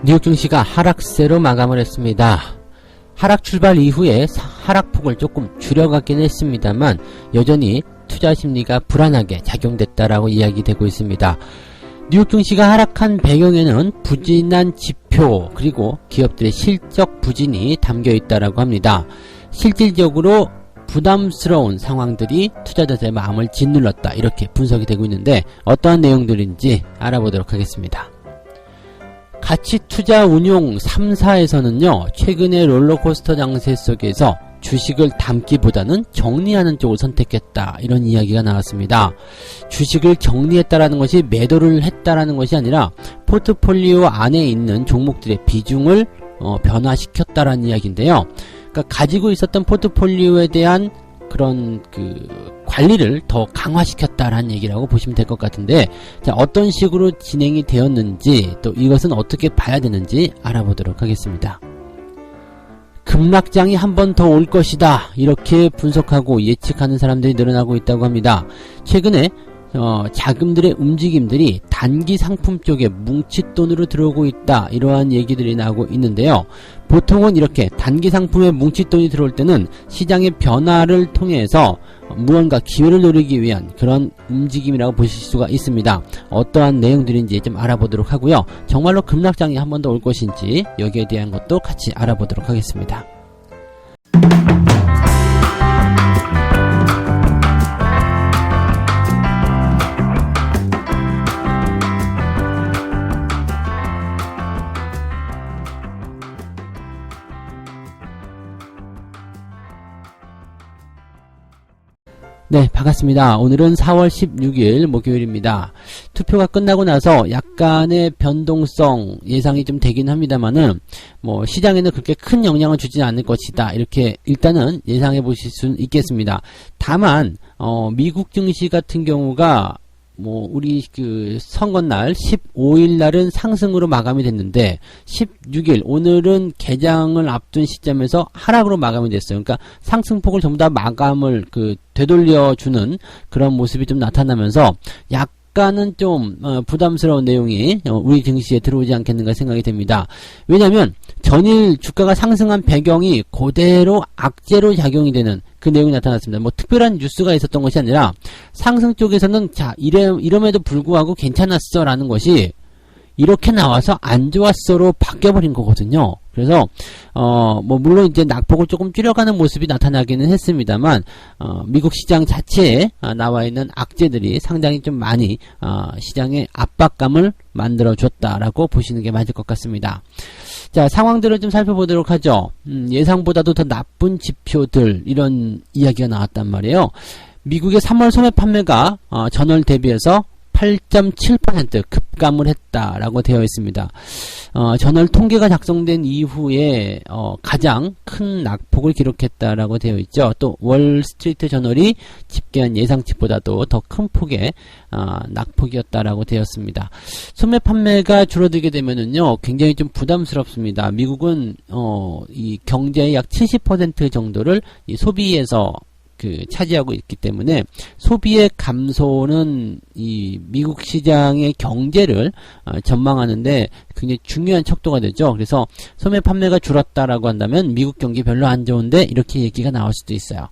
뉴욕 증시가 하락세로 마감을 했습니다. 하락 출발 이후에 하락폭을 조금 줄여가긴 했습니다만 여전히 투자 심리가 불안하게 작용됐다라고 이야기되고 있습니다. 뉴욕 증시가 하락한 배경에는 부진한 지표 그리고 기업들의 실적 부진이 담겨 있다라고 합니다. 실질적으로 부담스러운 상황들이 투자자들의 마음을 짓눌렀다 이렇게 분석이 되고 있는데 어떠한 내용들인지 알아보도록 하겠습니다. 가치투자운용 3사에서는요 최근의 롤러코스터 장세 속에서 주식을 담기보다는 정리하는 쪽을 선택했다 이런 이야기가 나왔습니다. 주식을 정리했다라는 것이 매도를 했다라는 것이 아니라 포트폴리오 안에 있는 종목들의 비중을 변화시켰다라는 이야기인데요. 그러니까 가지고 있었던 포트폴리오에 대한 그런 관리를 더 강화시켰다라는 얘기라고 보시면 될 것 같은데, 자, 어떤 식으로 진행이 되었는지 또 이것은 어떻게 봐야 되는지 알아보도록 하겠습니다. 급락장이 한 번 더 올 것이다 이렇게 분석하고 예측하는 사람들이 늘어나고 있다고 합니다. 최근에 자금들의 움직임들이 단기 상품 쪽에 뭉칫돈으로 들어오고 있다 이러한 얘기들이 나오고 있는데요. 보통은 이렇게 단기 상품에 뭉칫돈이 들어올 때는 시장의 변화를 통해서 무언가 기회를 노리기 위한 그런 움직임이라고 보실 수가 있습니다. 어떠한 내용들인지 좀 알아보도록 하고요. 정말로 급락장이 한 번 더 올 것인지 여기에 대한 것도 같이 알아보도록 하겠습니다. 네, 반갑습니다. 오늘은 4월 16일 목요일입니다. 투표가 끝나고 나서 약간의 변동성 예상이 좀 되긴 합니다만은 시장에는 그렇게 큰 영향을 주지는 않을 것이다 이렇게 일단은 예상해 보실 수는 있겠습니다. 다만 미국 증시 같은 경우가 우리 선거날 15일 날은 상승으로 마감이 됐는데 16일 오늘은 개장을 앞둔 시점에서 하락으로 마감이 됐어요. 그러니까 상승폭을 전부 다 마감을 되돌려주는 그런 모습이 좀 나타나면서 약간은 좀 부담스러운 내용이 우리 증시에 들어오지 않겠는가 생각이 됩니다. 왜냐하면 전일 주가가 상승한 배경이 그대로 악재로 작용이 되는 그 내용이 나타났습니다. 특별한 뉴스가 있었던 것이 아니라 상승 쪽에서는 이럼에도 불구하고 괜찮았어 라는 것이 이렇게 나와서 안 좋았어로 바뀌어버린 거거든요. 그래서 물론 이제 낙폭을 조금 줄여가는 모습이 나타나기는 했습니다만 미국 시장 자체에 나와 있는 악재들이 상당히 좀 많이 시장의 압박감을 만들어 줬다라고 보시는 게 맞을 것 같습니다. 자, 상황들을 좀 살펴보도록 하죠. 예상보다도 더 나쁜 지표들 이런 이야기가 나왔단 말이에요. 미국의 3월 소매 판매가 전월 대비해서 8.7% 급감을 했다라고 되어 있습니다. 전월 통계가 작성된 이후에 가장 큰 낙폭을 기록했다라고 되어 있죠. 또 월스트리트 저널이 집계한 예상치보다도 더 큰 폭의 낙폭이었다라고 되었습니다. 소매 판매가 줄어들게 되면은요 굉장히 좀 부담스럽습니다. 미국은 이 경제의 약 70% 정도를 이 소비에서 차지하고 있기 때문에 소비의 감소는 이 미국 시장의 경제를 전망하는데 굉장히 중요한 척도가 되죠. 그래서 소매 판매가 줄었다라고 한다면 미국 경기 별로 안 좋은데 이렇게 얘기가 나올 수도 있어요.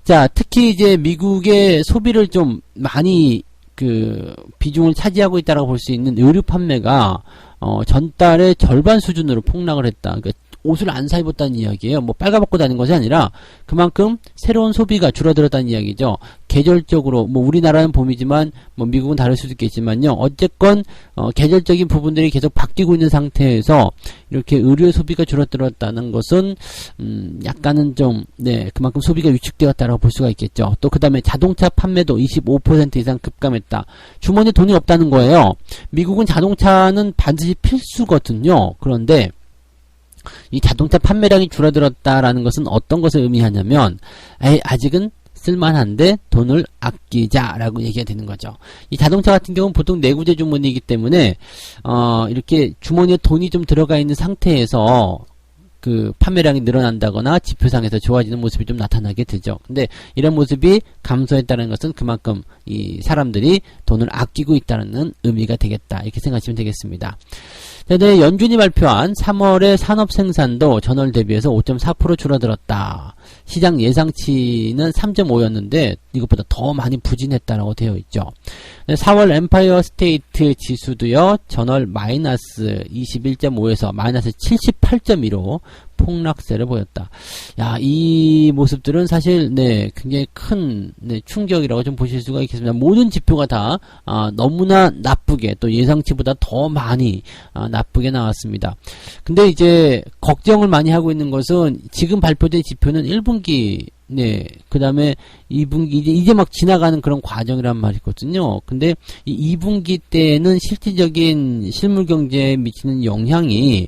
자, 특히 이제 미국의 소비를 좀 많이 비중을 차지하고 있다라고 볼 수 있는 의류 판매가 전달의 절반 수준으로 폭락을 했다. 그러니까 옷을 안 사 입었다는 이야기예요. 빨가벗고 다니는 것이 아니라 그만큼 새로운 소비가 줄어들었다는 이야기죠. 계절적으로 우리나라는 봄이지만 미국은 다를 수도 있겠지만요. 어쨌건 계절적인 부분들이 계속 바뀌고 있는 상태에서 이렇게 의류 소비가 줄어들었다는 것은 약간은 좀 그만큼 소비가 위축되었다라고 볼 수가 있겠죠. 또 그다음에 자동차 판매도 25% 이상 급감했다. 주머니에 돈이 없다는 거예요. 미국은 자동차는 반드시 필수거든요. 그런데 이 자동차 판매량이 줄어들었다라는 것은 어떤 것을 의미하냐면 아직은 쓸만한데 돈을 아끼자라고 얘기가 되는 거죠. 이 자동차 같은 경우는 보통 내구재 주머니이기 때문에 이렇게 주머니에 돈이 좀 들어가 있는 상태에서 판매량이 늘어난다거나 지표상에서 좋아지는 모습이 좀 나타나게 되죠. 근데 이런 모습이 감소했다는 것은 그만큼 이 사람들이 돈을 아끼고 있다는 의미가 되겠다 이렇게 생각하시면 되겠습니다. 대내 연준이 발표한 3월의 산업 생산도 전월 대비해서 5.4% 줄어들었다. 시장 예상치는 3.5였는데 이것보다 더 많이 부진했다라고 되어 있죠. 4월 엠파이어 스테이트 지수도요, 전월 마이너스 21.5에서 마이너스 78.2로 폭락세를 보였다. 야, 이 모습들은 사실 굉장히 큰 충격이라고 좀 보실 수가 있겠습니다. 모든 지표가 다 너무나 나쁘게, 또 예상치보다 더 많이 나쁘게 나왔습니다. 근데 이제 걱정을 많이 하고 있는 것은 지금 발표된 지표는 1분기 그 다음에 2분기, 이제 막 지나가는 그런 과정이란 말이거든요. 근데 이 2분기 때는 실질적인 실물 경제에 미치는 영향이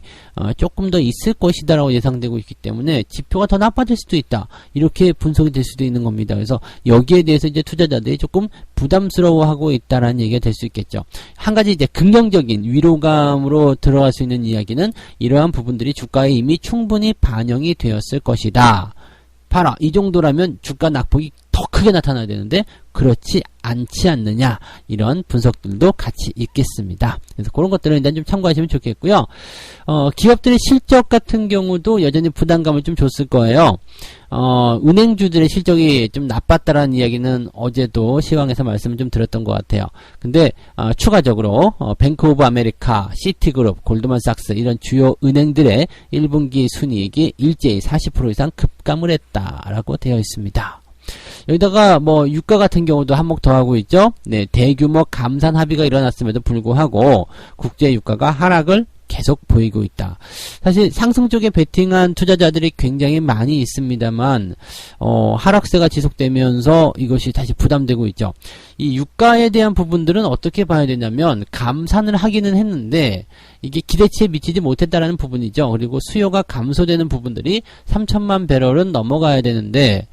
조금 더 있을 것이다라고 예상되고 있기 때문에 지표가 더 나빠질 수도 있다. 이렇게 분석이 될 수도 있는 겁니다. 그래서 여기에 대해서 이제 투자자들이 조금 부담스러워하고 있다라는 얘기가 될 수 있겠죠. 한 가지 이제 긍정적인 위로감으로 들어갈 수 있는 이야기는 이러한 부분들이 주가에 이미 충분히 반영이 되었을 것이다. 봐라, 이 정도라면 주가 낙폭이 더 크게 나타나야 되는데 그렇지 않지 않느냐, 이런 분석들도 같이 있겠습니다. 그래서 그런 것들은 일단 좀 참고하시면 좋겠고요. 기업들의 실적 같은 경우도 여전히 부담감을 좀 줬을 거예요. 은행주들의 실적이 좀 나빴다라는 이야기는 어제도 시황에서 말씀을 좀 드렸던 것 같아요. 근데 추가적으로 뱅크 오브 아메리카, 시티그룹, 골드만삭스 이런 주요 은행들의 1분기 순이익이 일제히 40% 이상 급감을 했다라고 되어 있습니다. 여기다가 뭐 유가 같은 경우도 한몫 더 하고 있죠. 대규모 감산 합의가 일어났음에도 불구하고 국제 유가가 하락을 계속 보이고 있다. 사실 상승 쪽에 베팅한 투자자들이 굉장히 많이 있습니다만 하락세가 지속되면서 이것이 다시 부담되고 있죠. 이 유가에 대한 부분들은 어떻게 봐야 되냐면, 감산을 하기는 했는데 이게 기대치에 미치지 못했다라는 부분이죠. 그리고 수요가 감소되는 부분들이 3천만 배럴은 넘어가야 되는데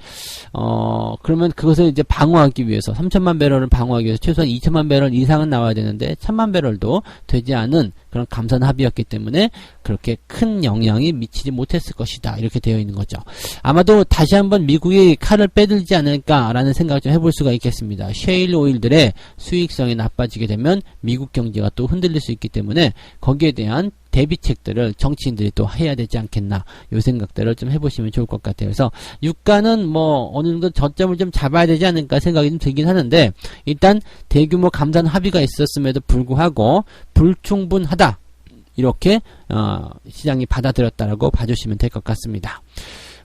그러면 그것을 이제 방어하기 위해서, 3천만 배럴을 방어하기 위해서 최소한 2천만 배럴 이상은 나와야 되는데 1,000만 배럴도 되지 않은 그런 감산 합의였기 때문에 그렇게 큰 영향이 미치지 못했을 것이다, 이렇게 되어 있는 거죠. 아마도 다시 한번 미국이 칼을 빼들지 않을까라는 생각을 좀 해볼 수가 있겠습니다. 셰일 오일들의 수익성이 나빠지게 되면 미국 경제가 또 흔들릴 수 있기 때문에 거기에 대한 대비책들을 정치인들이 또 해야 되지 않겠나, 요 생각들을 좀 해보시면 좋을 것 같아요. 그래서 유가는 뭐 어느 정도 저점을 좀 잡아야 되지 않을까 생각이 좀 들긴 하는데, 일단 대규모 감산 합의가 있었음에도 불구하고 불충분하다, 이렇게 시장이 받아들였다라고 봐주시면 될 것 같습니다.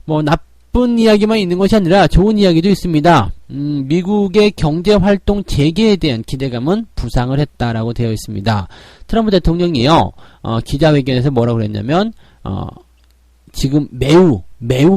뭐 나쁜 이야기만 있는 것이 아니라 좋은 이야기도 있습니다. 미국의 경제활동 재개에 대한 기대감은 부상을 했다라고 되어 있습니다. 트럼프 대통령이요, 기자회견에서 뭐라고 그랬냐면, 지금 매우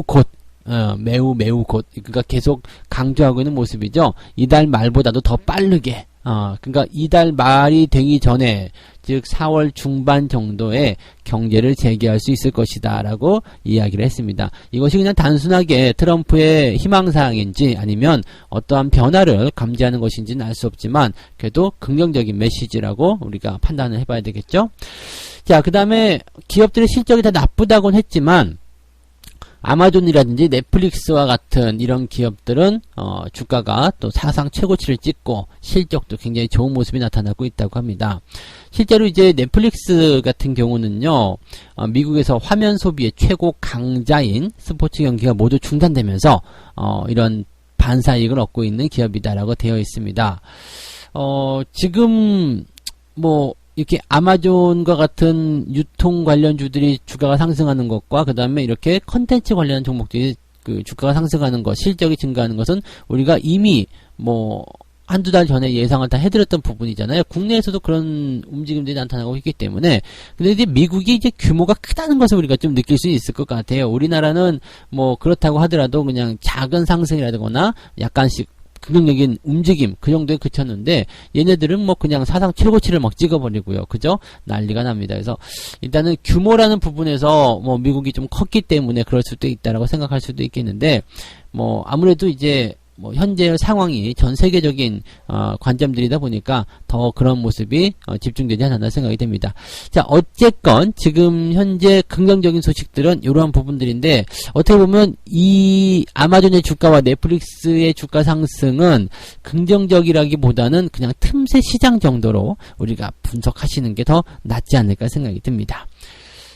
곧, 그러니까 계속 강조하고 있는 모습이죠. 이달 말보다도 더 빠르게, 그러니까 이달 말이 되기 전에, 즉 4월 중반 정도에 경제를 재개할 수 있을 것이다 라고 이야기를 했습니다. 이것이 그냥 단순하게 트럼프의 희망사항인지 아니면 어떠한 변화를 감지하는 것인지는 알 수 없지만 그래도 긍정적인 메시지라고 우리가 판단을 해봐야 되겠죠. 자, 그 다음에 기업들의 실적이 다 나쁘다고는 했지만 아마존이라든지 넷플릭스와 같은 이런 기업들은 주가가 또 사상 최고치를 찍고 실적도 굉장히 좋은 모습이 나타나고 있다고 합니다. 실제로 이제 넷플릭스 같은 경우는요, 미국에서 화면 소비의 최고 강자인 스포츠 경기가 모두 중단되면서 이런 반사이익을 얻고 있는 기업이다라고 되어 있습니다. 지금 뭐 이렇게 아마존과 같은 유통 관련주들이 주가가 상승하는 것과 그 다음에 이렇게 컨텐츠 관련한 종목들이 그 주가가 상승하는 것, 실적이 증가하는 것은 우리가 이미 뭐 한두 달 전에 예상을 다 해드렸던 부분이잖아요. 국내에서도 그런 움직임들이 나타나고 있기 때문에. 근데 이제 미국이 이제 규모가 크다는 것을 우리가 좀 느낄 수 있을 것 같아요. 우리나라는 뭐 그렇다고 하더라도 그냥 작은 상승이라거나 약간씩 긍정적인 움직임, 그 정도에 그쳤는데 얘네들은 뭐 그냥 사상 최고치를 막 찍어버리고요. 그죠? 난리가 납니다. 그래서 일단은 규모라는 부분에서 뭐 미국이 좀 컸기 때문에 그럴 수도 있다라고 생각할 수도 있겠는데, 뭐 아무래도 이제 뭐 현재의 상황이 전 세계적인 관점들이다 보니까 더 그런 모습이 집중되지 않았나 생각이 됩니다. 자, 어쨌건 지금 현재 긍정적인 소식들은 이러한 부분들인데, 어떻게 보면 이 아마존의 주가와 넷플릭스의 주가 상승은 긍정적이라기보다는 그냥 틈새 시장 정도로 우리가 분석하시는 게 더 낫지 않을까 생각이 듭니다.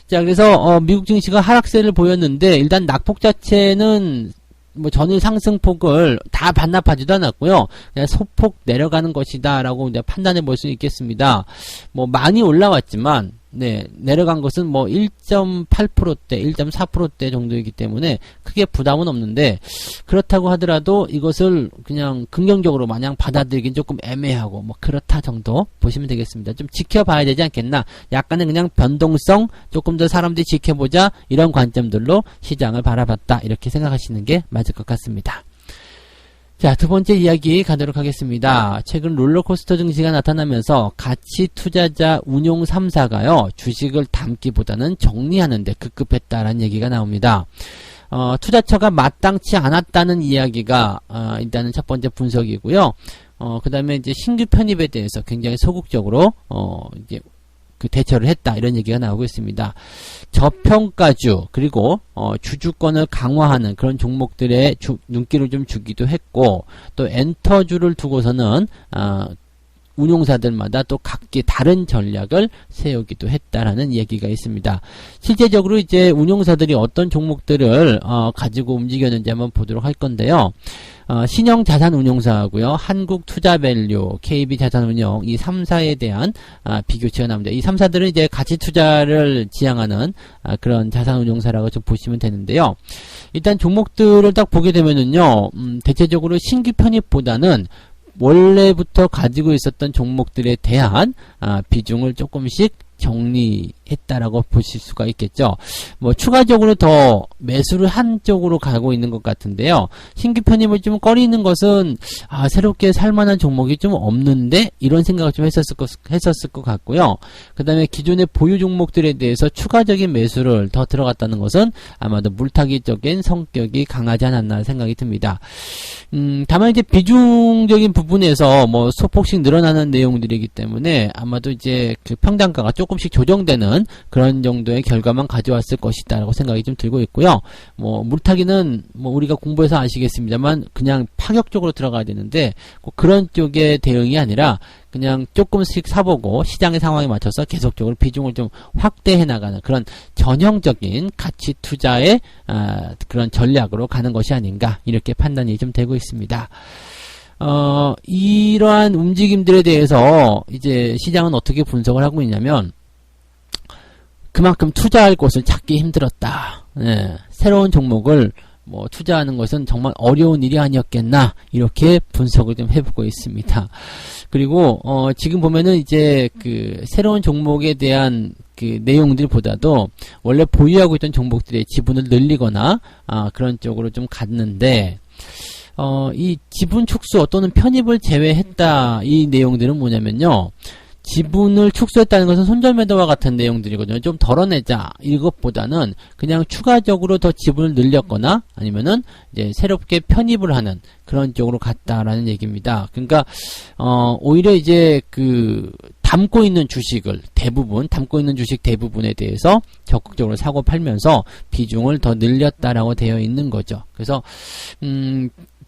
자, 그래서 미국 증시가 하락세를 보였는데, 일단 낙폭 자체는 뭐 전일 상승폭을 다 반납하지도 않았고요. 그냥 소폭 내려가는 것이다라고 이제 판단해 볼 수 있겠습니다. 뭐 많이 올라왔지만, 네, 내려간 것은 뭐 1.8%대, 1.4%대 정도이기 때문에 크게 부담은 없는데, 그렇다고 하더라도 이것을 그냥 긍정적으로 마냥 받아들이긴 조금 애매하고, 뭐 그렇다 정도 보시면 되겠습니다. 좀 지켜봐야 되지 않겠나. 약간의 그냥 변동성, 조금 더 사람들이 지켜보자, 이런 관점들로 시장을 바라봤다, 이렇게 생각하시는 게 맞을 것 같습니다. 자, 두 번째 이야기 가도록 하겠습니다. 최근 롤러코스터 증시가 나타나면서 가치 투자자 운용 3사가요, 주식을 담기보다는 정리하는 데 급급했다라는 얘기가 나옵니다. 투자처가 마땅치 않았다는 이야기가 일단은 첫 번째 분석이고요. 그 다음에 이제 신규 편입에 대해서 굉장히 소극적으로 이제 그 대처를 했다, 이런 얘기가 나오고 있습니다. 저평가주, 그리고 주주권을 강화하는 그런 종목들의 눈길을 좀 주기도 했고, 또 엔터주를 두고서는 운용사들마다 또 각기 다른 전략을 세우기도 했다라는 얘기가 있습니다. 실제적으로 이제 운용사들이 어떤 종목들을 가지고 움직였는지 한번 보도록 할 건데요. 신영자산운용사하고요, 한국투자밸류, KB자산운용, 이 3사에 대한 비교치가 나옵니다. 이 3사들은 이제 가치투자를 지향하는 그런 자산운용사라고 좀 보시면 되는데요. 일단 종목들을 딱 보게 되면은요, 대체적으로 신규 편입보다는 원래부터 가지고 있었던 종목들에 대한 비중을 조금씩 정리했다라고 보실 수가 있겠죠. 뭐 추가적으로 더 매수를 한쪽으로 가고 있는 것 같은데요. 신규 편입을 좀 꺼리는 것은 새롭게 살만한 종목이 좀 없는데, 이런 생각을 좀 했었을 것 같고요. 그 다음에 기존의 보유 종목들에 대해서 추가적인 매수를 더 들어갔다는 것은 아마도 물타기적인 성격이 강하지 않았나 생각이 듭니다. 다만 이제 비중적인 부분에서 뭐 소폭씩 늘어나는 내용들이기 때문에 아마도 이제 그 평단가가 조금씩 조정되는 그런 정도의 결과만 가져왔을 것이다 라고 생각이 좀 들고 있고요. 뭐 물타기는 뭐 우리가 공부해서 아시겠습니다만 그냥 파격적으로 들어가야 되는데, 꼭 그런 쪽의 대응이 아니라 그냥 조금씩 사보고 시장의 상황에 맞춰서 계속적으로 비중을 좀 확대해 나가는 그런 전형적인 가치 투자의 그런 전략으로 가는 것이 아닌가, 이렇게 판단이 좀 되고 있습니다. 이러한 움직임들에 대해서 이제 시장은 어떻게 분석을 하고 있냐면, 그만큼 투자할 곳을 찾기 힘들었다. 네, 새로운 종목을 뭐 투자하는 것은 정말 어려운 일이 아니었겠나, 이렇게 분석을 좀 해보고 있습니다. 그리고 지금 보면은 이제 그 새로운 종목에 대한 그 내용들보다도 원래 보유하고 있던 종목들의 지분을 늘리거나 그런 쪽으로 좀 갔는데, 이 지분 축소 또는 편입을 제외했다, 이 내용들은 뭐냐면요, 지분을 축소했다는 것은 손절매도와 같은 내용들이거든요. 좀 덜어내자, 이것보다는 그냥 추가적으로 더 지분을 늘렸거나 아니면은 이제 새롭게 편입을 하는 그런 쪽으로 갔다라는 얘기입니다. 그러니까 오히려 이제 그 담고 있는 주식 대부분에 대해서 적극적으로 사고 팔면서 비중을 더 늘렸다라고 되어 있는 거죠. 그래서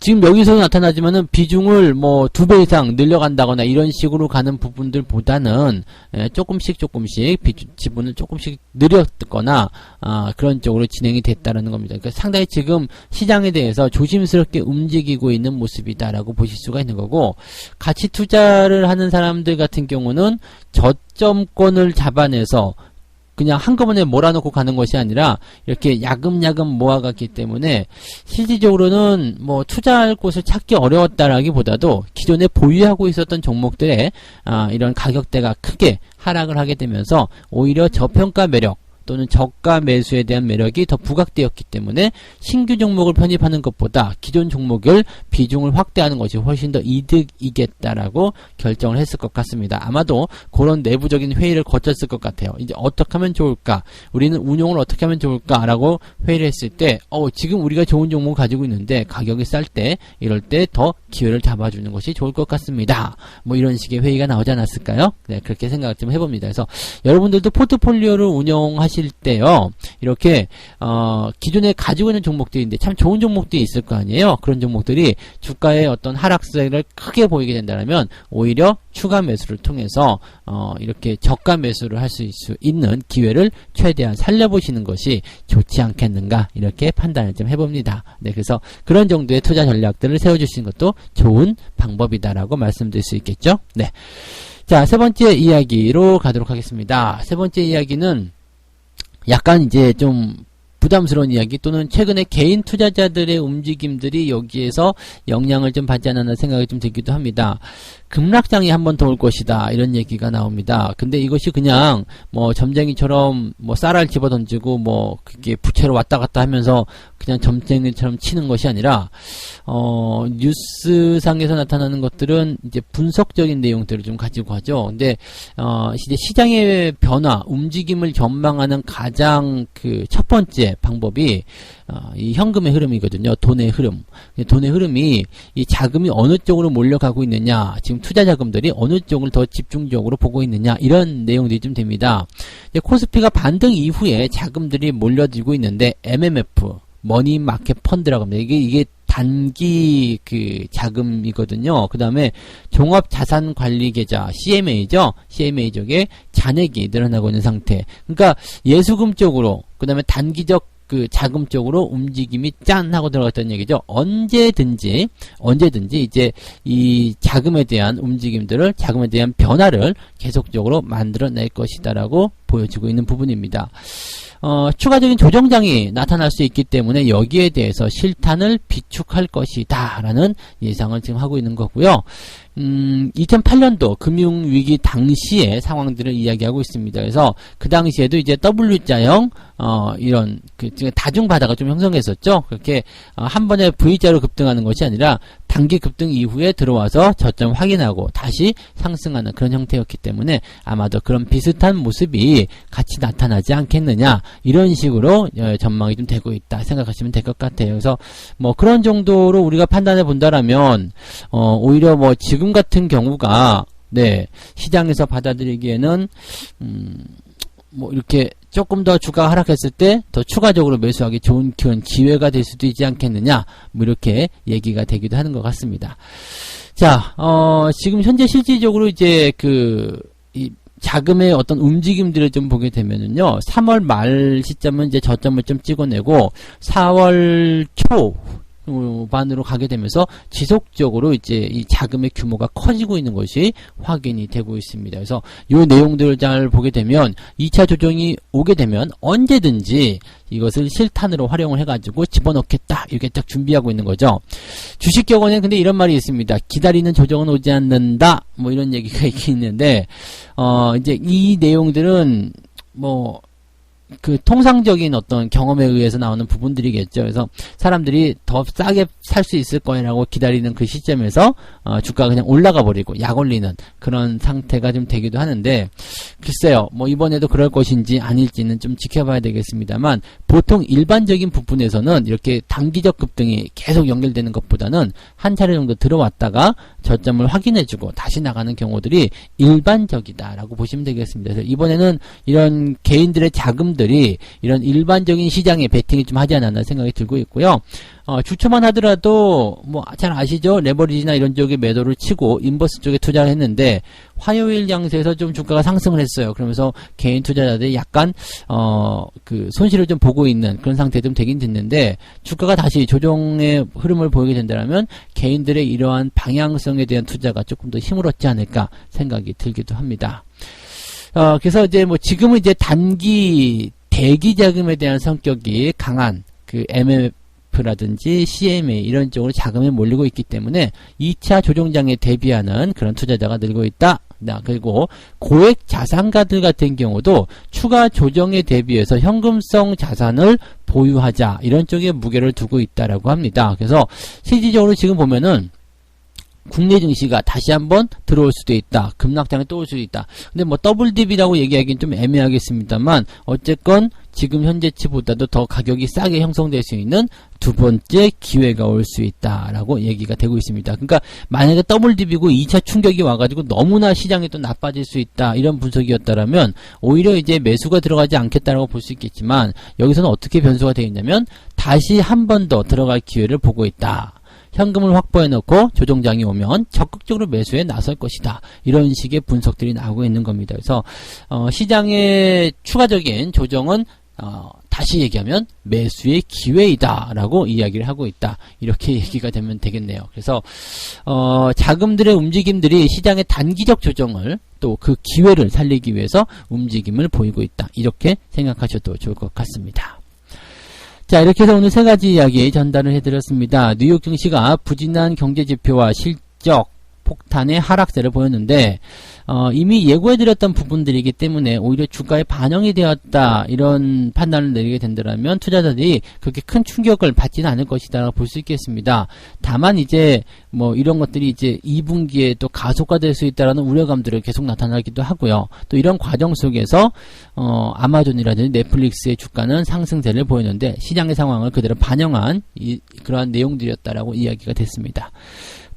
지금 여기서 나타나지만은 비중을 뭐 2배 이상 늘려간다거나 이런 식으로 가는 부분들보다는 조금씩 지분을 조금씩 늘렸거나 그런 쪽으로 진행이 됐다라는 겁니다. 그러니까 상당히 지금 시장에 대해서 조심스럽게 움직이고 있는 모습이다라고 보실 수가 있는 거고, 가치 투자를 하는 사람들 같은 경우는 저점권을 잡아내서 그냥 한꺼번에 몰아놓고 가는 것이 아니라 이렇게 야금야금 모아갔기 때문에 실질적으로는 뭐 투자할 곳을 찾기 어려웠다라기보다도 기존에 보유하고 있었던 종목들의 이런 가격대가 크게 하락을 하게 되면서 오히려 저평가 매력 또는 저가 매수에 대한 매력이 더 부각되었기 때문에 신규 종목을 편입하는 것보다 기존 종목을 비중을 확대하는 것이 훨씬 더 이득이겠다라고 결정을 했을 것 같습니다. 아마도 그런 내부적인 회의를 거쳤을 것 같아요. 이제 어떻게 하면 좋을까? 우리는 운용을 어떻게 하면 좋을까라고 회의를 했을 때 지금 우리가 좋은 종목을 가지고 있는데 가격이 쌀 때 이럴 때 더 기회를 잡아주는 것이 좋을 것 같습니다. 뭐 이런 식의 회의가 나오지 않았을까요? 네, 그렇게 생각을 좀 해봅니다. 그래서 여러분들도 포트폴리오를 운영하실 때요, 이렇게 기존에 가지고 있는 종목들인데 참 좋은 종목들이 있을 거 아니에요. 그런 종목들이 주가의 어떤 하락세를 크게 보이게 된다면 오히려 추가 매수를 통해서 이렇게 저가 매수를 할 수 있는 기회를 최대한 살려보시는 것이 좋지 않겠는가, 이렇게 판단을 좀 해봅니다. 네, 그래서 그런 정도의 투자 전략들을 세워주시는 것도 좋은 방법이다라고 말씀드릴 수 있겠죠. 네. 자, 세 번째 이야기로 가도록 하겠습니다. 세 번째 이야기는 약간 이제 좀 부담스러운 이야기, 또는 최근에 개인 투자자들의 움직임들이 여기에서 영향을 좀 받지 않았나 생각이 좀 들기도 합니다. 급락장이 한 번 더 올 것이다, 이런 얘기가 나옵니다. 근데 이것이 그냥 뭐 점쟁이처럼 뭐 쌀알 집어 던지고 뭐 그게 부채로 왔다 갔다 하면서 그냥 점쟁이처럼 치는 것이 아니라 뉴스상에서 나타나는 것들은 이제 분석적인 내용들을 좀 가지고 하죠. 근데 이제 시장의 변화, 움직임을 전망하는 가장 그 첫 번째 방법이 이 현금의 흐름이거든요. 돈의 흐름. 돈의 흐름이, 이 자금이 어느 쪽으로 몰려가고 있느냐, 지금 투자 자금들이 어느 쪽을 더 집중적으로 보고 있느냐, 이런 내용들이 좀 됩니다. 이제 코스피가 반등 이후에 자금들이 몰려들고 있는데 MMF, 머니 마켓 펀드라고 합니다. 이게 단기 그 자금이거든요. 그 다음에 종합자산관리계좌 CMA죠. CMA 쪽에 잔액이 늘어나고 있는 상태. 그러니까 예수금 쪽으로, 그 다음에 단기적 그 자금 쪽으로 움직임이 짠 하고 들어갔다는 얘기죠. 언제든지 이제 이 자금에 대한 움직임들을, 자금에 대한 변화를 계속적으로 만들어낼 것이다라고 보여지고 있는 부분입니다. 추가적인 조정장이 나타날 수 있기 때문에 여기에 대해서 실탄을 비축할 것이다 라는 예상을 지금 하고 있는 거고요. 2008년도 금융위기 당시의 상황들을 이야기하고 있습니다. 그래서 그 당시에도 이제 W자형 이런 그 다중바다가 좀 형성했었죠. 그렇게 한 번에 V자로 급등하는 것이 아니라 단기 급등 이후에 들어와서 저점 확인하고 다시 상승하는 그런 형태였기 때문에 아마도 그런 비슷한 모습이 같이 나타나지 않겠느냐, 이런 식으로 전망이 좀 되고 있다 생각하시면 될 것 같아요. 그래서 뭐 그런 정도로 우리가 판단해 본다라면 오히려 뭐 지금 같은 경우가 시장에서 받아들이기에는 뭐 이렇게 조금 더 주가가 하락했을 때 더 추가적으로 매수하기 좋은 그런 기회가 될 수도 있지 않겠느냐, 뭐 이렇게 얘기가 되기도 하는 것 같습니다. 자, 지금 현재 실질적으로 이제 이 자금의 어떤 움직임들을 좀 보게 되면은요, 3월 말 시점은 이제 저점을 좀 찍어내고 4월 초 반으로 가게 되면서 지속적으로 이제 이 자금의 규모가 커지고 있는 것이 확인이 되고 있습니다. 그래서 이 내용들을 잘 보게 되면 2차 조정이 오게 되면 언제든지 이것을 실탄으로 활용을 해가지고 집어넣겠다, 이렇게 딱 준비하고 있는 거죠. 주식 격언에 근데 이런 말이 있습니다. 기다리는 조정은 오지 않는다, 뭐 이런 얘기가 있는데 이제 이 내용들은 뭐 그 통상적인 어떤 경험에 의해서 나오는 부분들이겠죠. 그래서 사람들이 더 싸게 살 수 있을 거라고 기다리는 그 시점에서 주가가 그냥 올라가 버리고 약 올리는 그런 상태가 좀 되기도 하는데, 글쎄요, 뭐 이번에도 그럴 것인지 아닐지는 좀 지켜봐야 되겠습니다만, 보통 일반적인 부분에서는 이렇게 단기적 급등이 계속 연결되는 것보다는 한 차례 정도 들어왔다가 저점을 확인해주고 다시 나가는 경우들이 일반적이다라고 보시면 되겠습니다. 그래서 이번에는 이런 개인들의 자금들이 이런 일반적인 시장에 베팅이 좀 하지 않았나 생각이 들고 있고요. 주초만 하더라도 뭐 잘 아시죠? 레버리지나 이런 쪽에 매도를 치고 인버스 쪽에 투자를 했는데 화요일 양세에서 좀 주가가 상승을 했어요. 그러면서 개인 투자자들이 약간 그 손실을 좀 보고 있는 그런 상태 좀 되긴 됐는데, 주가가 다시 조정의 흐름을 보이게 된다면 개인들의 이러한 방향성에 대한 투자가 조금 더 힘을 얻지 않을까 생각이 들기도 합니다. 그래서 이제 뭐 지금은 이제 단기 대기 자금에 대한 성격이 강한 그 MMF라든지 CMA 이런 쪽으로 자금이 몰리고 있기 때문에 2차 조정장에 대비하는 그런 투자자가 늘고 있다, 그리고 고액 자산가들 같은 경우도 추가 조정에 대비해서 현금성 자산을 보유하자 이런 쪽에 무게를 두고 있다라고 합니다. 그래서 실질적으로 지금 보면은 국내 증시가 다시 한번 들어올 수도 있다. 급락장에 또 올 수도 있다. 근데 뭐 더블 딥이라고 얘기하기는 좀 애매하겠습니다만 어쨌건 지금 현재치보다도 더 가격이 싸게 형성될 수 있는 두 번째 기회가 올 수 있다라고 얘기가 되고 있습니다. 그러니까 만약에 더블 딥이고 2차 충격이 와가지고 너무나 시장이 또 나빠질 수 있다 이런 분석이었다라면 오히려 이제 매수가 들어가지 않겠다라고 볼 수 있겠지만 여기서는 어떻게 변수가 되어 있냐면 다시 한 번 더 들어갈 기회를 보고 있다. 현금을 확보해놓고 조정장이 오면 적극적으로 매수에 나설 것이다. 이런 식의 분석들이 나오고 있는 겁니다. 그래서 시장의 추가적인 조정은 다시 얘기하면 매수의 기회이다 라고 이야기를 하고 있다. 이렇게 얘기가 되면 되겠네요. 그래서 자금들의 움직임들이 시장의 단기적 조정을 또 그 기회를 살리기 위해서 움직임을 보이고 있다. 이렇게 생각하셔도 좋을 것 같습니다. 자, 이렇게 해서 오늘 세 가지 이야기 전달을 해드렸습니다. 뉴욕 증시가 부진한 경제지표와 실적 폭탄의 하락세를 보였는데 이미 예고해드렸던 부분들이기 때문에 오히려 주가에 반영이 되었다 이런 판단을 내리게 된다면 투자자들이 그렇게 큰 충격을 받지는 않을 것이다 볼 수 있겠습니다. 다만 이제 뭐 이런 것들이 이제 2분기에 또 가속화될 수 있다라는 우려감들이 계속 나타나기도 하고요. 또 이런 과정 속에서 아마존이라든지 넷플릭스의 주가는 상승세를 보였는데 시장의 상황을 그대로 반영한 그러한 내용들이었다라고 이야기가 됐습니다.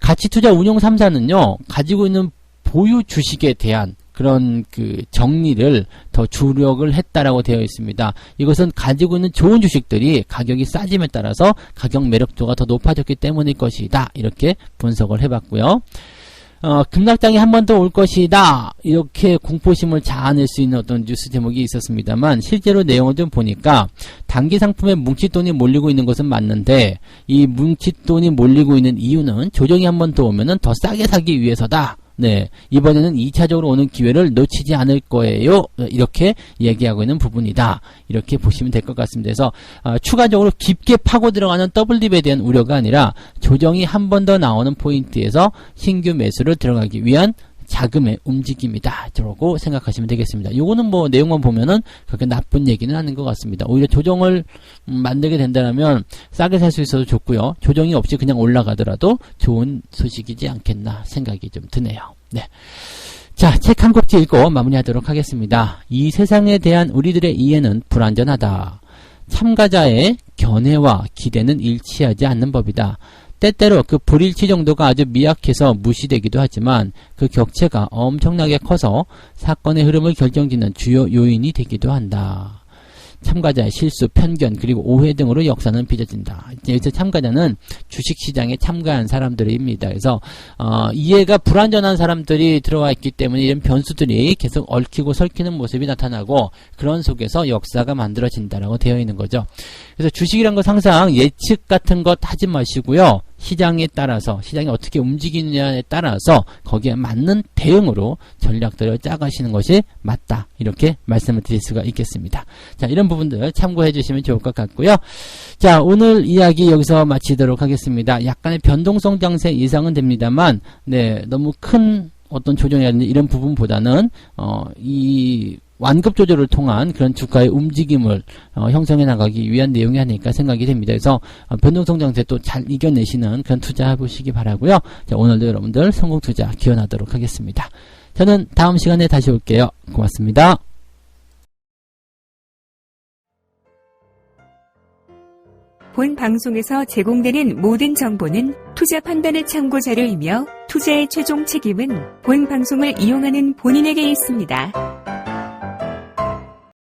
가치투자 운용 3사는요, 가지고 있는 보유 주식에 대한 그런 그 정리를 더 주력을 했다라고 되어 있습니다. 이것은 가지고 있는 좋은 주식들이 가격이 싸짐에 따라서 가격 매력도가 더 높아졌기 때문일 것이다. 이렇게 분석을 해봤고요. 급락장이 한 번 더 올 것이다. 이렇게 공포심을 자아낼 수 있는 어떤 뉴스 제목이 있었습니다만 실제로 내용을 좀 보니까 단기 상품에 뭉칫돈이 몰리고 있는 것은 맞는데 이 뭉칫돈이 몰리고 있는 이유는 조정이 한 번 더 오면은 더 싸게 사기 위해서다. 네, 이번에는 2차적으로 오는 기회를 놓치지 않을 거예요. 이렇게 얘기하고 있는 부분이다. 이렇게 보시면 될 것 같습니다. 그래서 추가적으로 깊게 파고 들어가는 더블딥에 대한 우려가 아니라 조정이 한 번 더 나오는 포인트에서 신규 매수를 들어가기 위한 자금의 움직임이다. 라고 생각하시면 되겠습니다. 요거는 뭐 내용만 보면은 그렇게 나쁜 얘기는 아닌 것 같습니다. 오히려 조정을 만들게 된다면 싸게 살 수 있어도 좋고요. 조정이 없이 그냥 올라가더라도 좋은 소식이지 않겠나 생각이 좀 드네요. 네. 자, 책 한 꼭지 읽고 마무리하도록 하겠습니다. 이 세상에 대한 우리들의 이해는 불완전하다. 참가자의 견해와 기대는 일치하지 않는 법이다. 때때로 그 불일치 정도가 아주 미약해서 무시되기도 하지만 그 격차가 엄청나게 커서 사건의 흐름을 결정짓는 주요 요인이 되기도 한다. 참가자의 실수, 편견, 그리고 오해 등으로 역사는 빚어진다. 여기서 참가자는 주식시장에 참가한 사람들입니다. 그래서 이해가 불완전한 사람들이 들어와 있기 때문에 이런 변수들이 계속 얽히고 설키는 모습이 나타나고 그런 속에서 역사가 만들어진다라고 되어 있는 거죠. 그래서 주식이란 건 항상 예측 같은 것 하지 마시고요. 시장에 따라서 시장이 어떻게 움직이느냐에 따라서 거기에 맞는 대응으로 전략들을 짜가시는 것이 맞다. 이렇게 말씀을 드릴 수가 있겠습니다. 자, 이런 부분들 참고해 주시면 좋을 것 같고요. 자, 오늘 이야기 여기서 마치도록 하겠습니다. 약간의 변동성 장세 예상은 됩니다만 네, 너무 큰 어떤 조정이라든지 이런 부분보다는 이 완급 조절을 통한 그런 주가의 움직임을 형성해 나가기 위한 내용이 아닐까 생각이 됩니다. 그래서 변동성 장세 또 잘 이겨내시는 그런 투자 해보시기 바라고요. 자, 오늘도 여러분들 성공 투자 기원하도록 하겠습니다. 저는 다음 시간에 다시 올게요. 고맙습니다. 본 방송에서 제공되는 모든 정보는 투자 판단의 참고 자료이며 투자의 최종 책임은 본 방송을 이용하는 본인에게 있습니다.